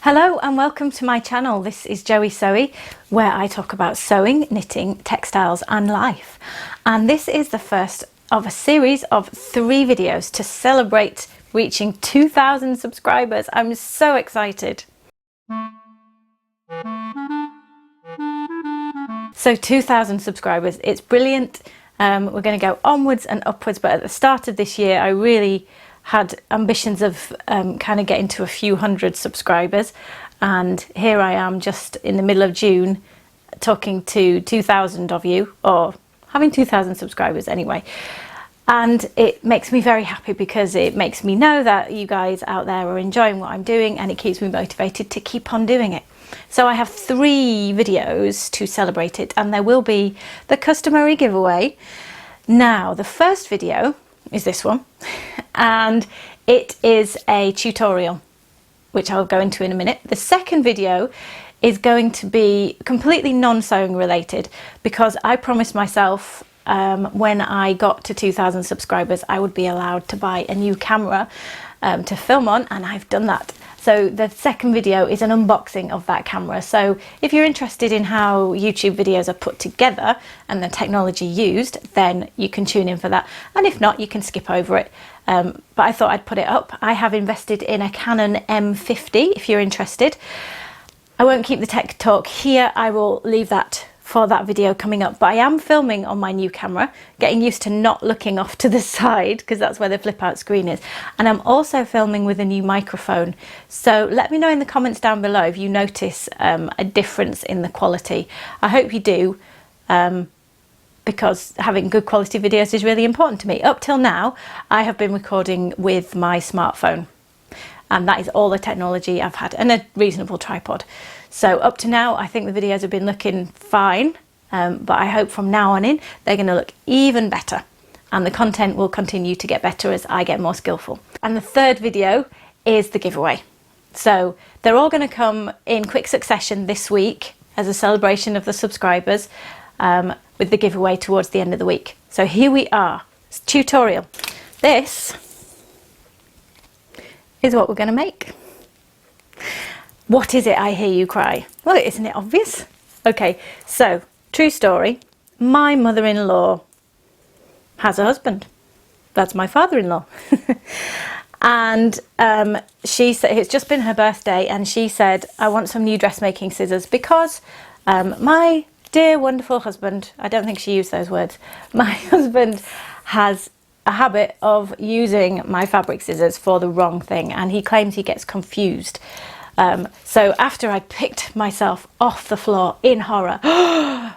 Hello and welcome to my channel. This is Sewy, where I talk about sewing, knitting, textiles and life. And this is the first of a series of 3 videos to celebrate reaching 2,000 subscribers. I'm so excited. So 2,000 subscribers, it's brilliant. We're going to go onwards and upwards, but at the start of this year I really had ambitions of kind of getting to a few hundred subscribers, and here I am just in the middle of June talking to 2,000 of you, or having 2,000 subscribers anyway, and it makes me very happy because it makes me know that you guys out there are enjoying what I'm doing, and it keeps me motivated to keep on doing it. So I have 3 videos to celebrate it, and there will be the customary giveaway. Now the first video is this one, and it is a tutorial which I'll go into in a minute. The second video is going to be completely non-sewing related, because I promised myself when I got to 2,000 subscribers I would be allowed to buy a new camera to film on, and I've done that. So the second video is an unboxing of that camera. So if you're interested in how YouTube videos are put together and the technology used, then you can tune in for that. And if not, you can skip over it. But I thought I'd put it up. I have invested in a Canon M50 if you're interested. I won't keep the tech talk here. I will leave that for that video coming up, but I am filming on my new camera, getting used to not looking off to the side because that's where the flip out screen is, and I'm also filming with a new microphone. So let me know in the comments down below if you notice a difference in the quality. I hope you do, because having good quality videos is really important to me. Up till now I have been recording with my smartphone, and that is all the technology I've had, and a reasonable tripod. So up to now I think the videos have been looking fine, but I hope from now on in they're going to look even better, and the content will continue to get better as I get more skillful. And the third video is the giveaway. So they're all going to come in quick succession this week as a celebration of the subscribers, with the giveaway towards the end of the week. So here we are, it's tutorial. This is what we're going to make. What is it, I hear you cry? Well, isn't it obvious? Okay, so true story. My mother-in-law has a husband. That's my father-in-law. And she said, it's just been her birthday, and she said, I want some new dressmaking scissors because my dear wonderful husband, I don't think she used those words, my husband has a habit of using my fabric scissors for the wrong thing, and he claims he gets confused. So after I picked myself off the floor in horror, how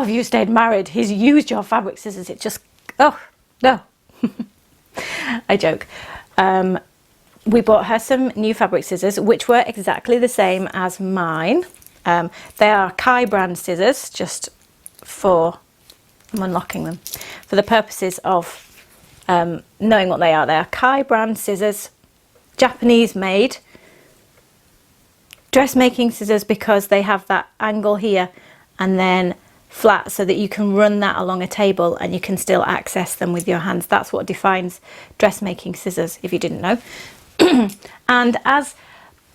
have you stayed married? He's used your fabric scissors. It just, oh no. I joke. We bought her some new fabric scissors which were exactly the same as mine. They are Kai brand scissors, just for, I'm unlocking them, for the purposes of knowing what they are. They are Kai brand scissors, Japanese made dressmaking scissors, because they have that angle here and then flat, so that you can run that along a table and you can still access them with your hands. That's what defines dressmaking scissors, if you didn't know. And as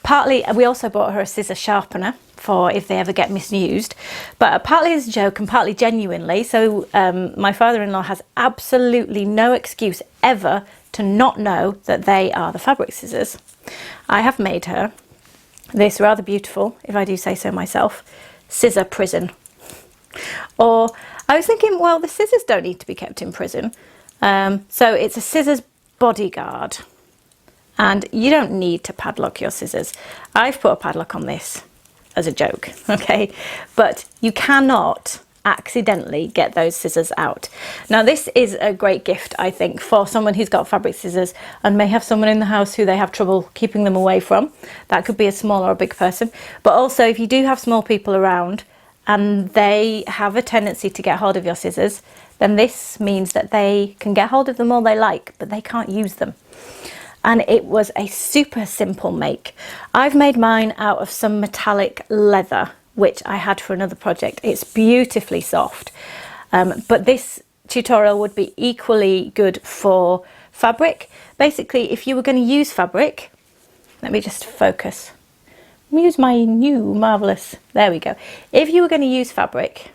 partly, we also bought her a scissor sharpener for if they ever get misused, but partly as a joke and partly genuinely. So my father-in-law has absolutely no excuse ever to not know that they are the fabric scissors. I have made her this rather beautiful, if I do say so myself, scissor prison. Or I was thinking, well, the scissors don't need to be kept in prison. So it's a scissors bodyguard, and you don't need to padlock your scissors. I've put a padlock on this as a joke, okay? But you cannot accidentally get those scissors out. Now this is a great gift, I think, for someone who's got fabric scissors and may have someone in the house who they have trouble keeping them away from. That could be a small or a big person, but also if you do have small people around and they have a tendency to get hold of your scissors, then this means that they can get hold of them all they like, but they can't use them. And it was a super simple make. I've made mine out of some metallic leather which I had for another project. It's beautifully soft, but this tutorial would be equally good for fabric. Basically, if you were going to use fabric, let me just focus. use my new marvellous, there we go. If you were going to use fabric,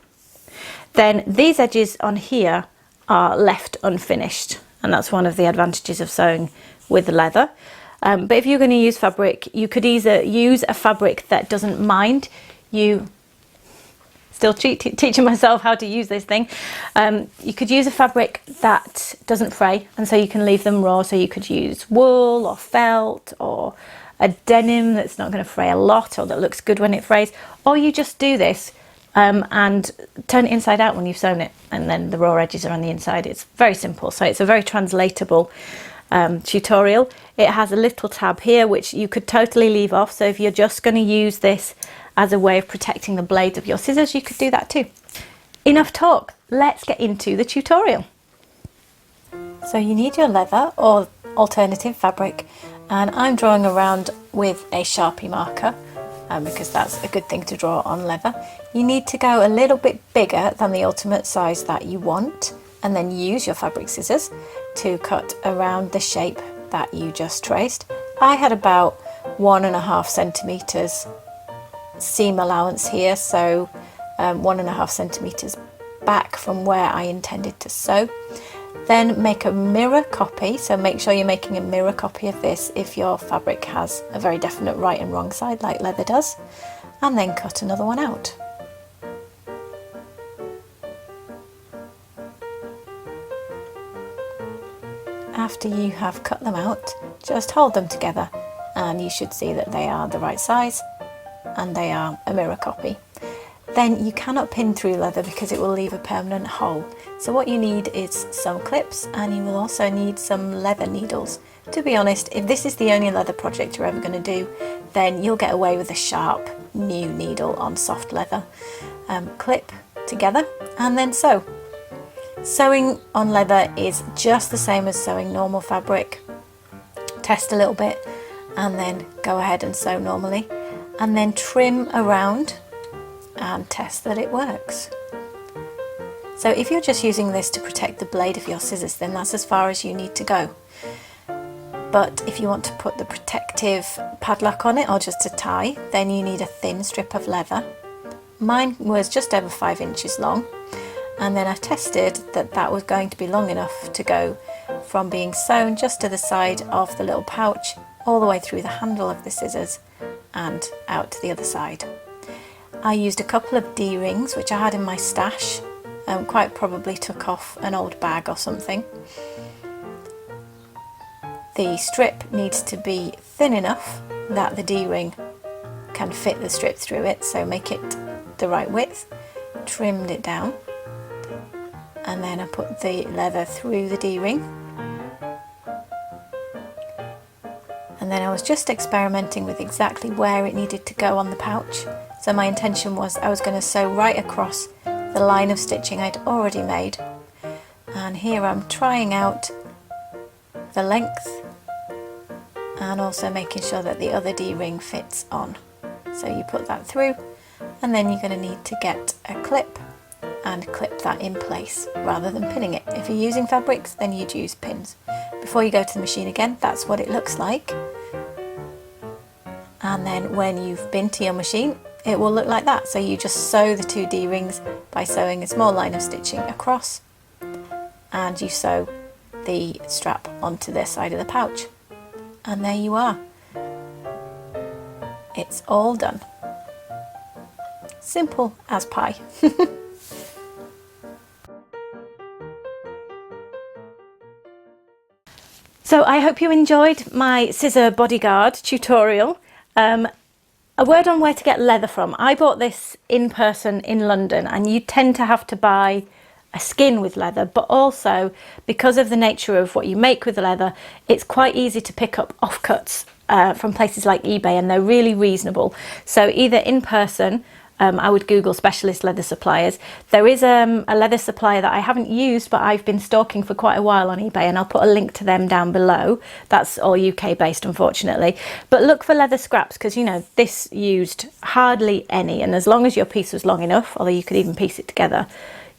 then these edges on here are left unfinished, and that's one of the advantages of sewing with leather. But if you're going to use fabric, you could either use a fabric that doesn't mind you. Still teaching myself how to use this thing. You could use a fabric that doesn't fray, and so you can leave them raw. So you could use wool or felt or a denim that's not going to fray a lot or that looks good when it frays. Or you just do this and turn it inside out when you've sewn it, and then the raw edges are on the inside. It's very simple. So it's a very translatable tutorial. It has a little tab here which you could totally leave off. So if you're just going to use this as a way of protecting the blades of your scissors, you could do that too. Enough talk, let's get into the tutorial. So you need your leather or alternative fabric, and I'm drawing around with a Sharpie marker because that's a good thing to draw on leather. You need to go a little bit bigger than the ultimate size that you want, and then use your fabric scissors to cut around the shape that you just traced. I had about 1.5 centimeters seam allowance here, so 1.5 centimeters back from where I intended to sew. Then make a mirror copy, so make sure you're making a mirror copy of this if your fabric has a very definite right and wrong side like leather does, and then cut another one out. After you have cut them out, just hold them together and you should see that they are the right size and they are a mirror copy. Then you cannot pin through leather because it will leave a permanent hole. So what you need is some clips, and you will also need some leather needles. To be honest, if this is the only leather project you're ever going to do, then you'll get away with a sharp new needle on soft leather. Clip together and then sew. Sewing on leather is just the same as sewing normal fabric. Test a little bit and then go ahead and sew normally, and then trim around and test that it works. So if you're just using this to protect the blade of your scissors, then that's as far as you need to go. But if you want to put the protective padlock on it or just a tie, then you need a thin strip of leather. Mine was just over 5 inches long, and then I tested that that was going to be long enough to go from being sewn just to the side of the little pouch all the way through the handle of the scissors and out to the other side. I used a couple of D-rings which I had in my stash, quite probably took off an old bag or something. The strip needs to be thin enough that the D-ring can fit the strip through it, so make it the right width. Trimmed it down, and then I put the leather through the D-ring. And then I was just experimenting with exactly where it needed to go on the pouch. So my intention was I was going to sew right across the line of stitching I'd already made. And here I'm trying out the length and also making sure that the other D-ring fits on. So you put that through, and then you're going to need to get a clip and clip that in place rather than pinning it. If you're using fabrics, then you'd use pins. Before you go to the machine again, that's what it looks like. And then when you've been to your machine, it will look like that. So you just sew the 2 D-rings by sewing a small line of stitching across, and you sew the strap onto this side of the pouch. And there you are. It's all done. Simple as pie. So I hope you enjoyed my scissor bodyguard tutorial. A word on where to get leather from. I bought this in person in London, and you tend to have to buy a skin with leather, but also because of the nature of what you make with the leather, it's quite easy to pick up offcuts from places like eBay, and they're really reasonable. So either in person, I would Google specialist leather suppliers. There is a leather supplier that I haven't used, but I've been stalking for quite a while on eBay, and I'll put a link to them down below. That's all UK based, unfortunately. But look for leather scraps, because you know, this used hardly any, and as long as your piece was long enough, although you could even piece it together,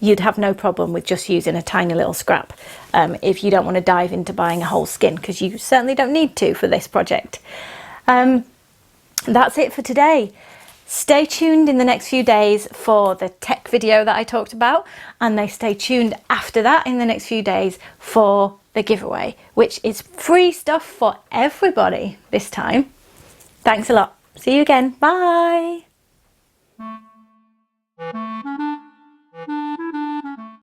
you'd have no problem with just using a tiny little scrap if you don't want to dive into buying a whole skin, because you certainly don't need to for this project. That's it for today. Stay tuned in the next few days for the tech video that I talked about, and they stay tuned after that in the next few days for the giveaway, which is free stuff for everybody this time. Thanks a lot. See you again. Bye.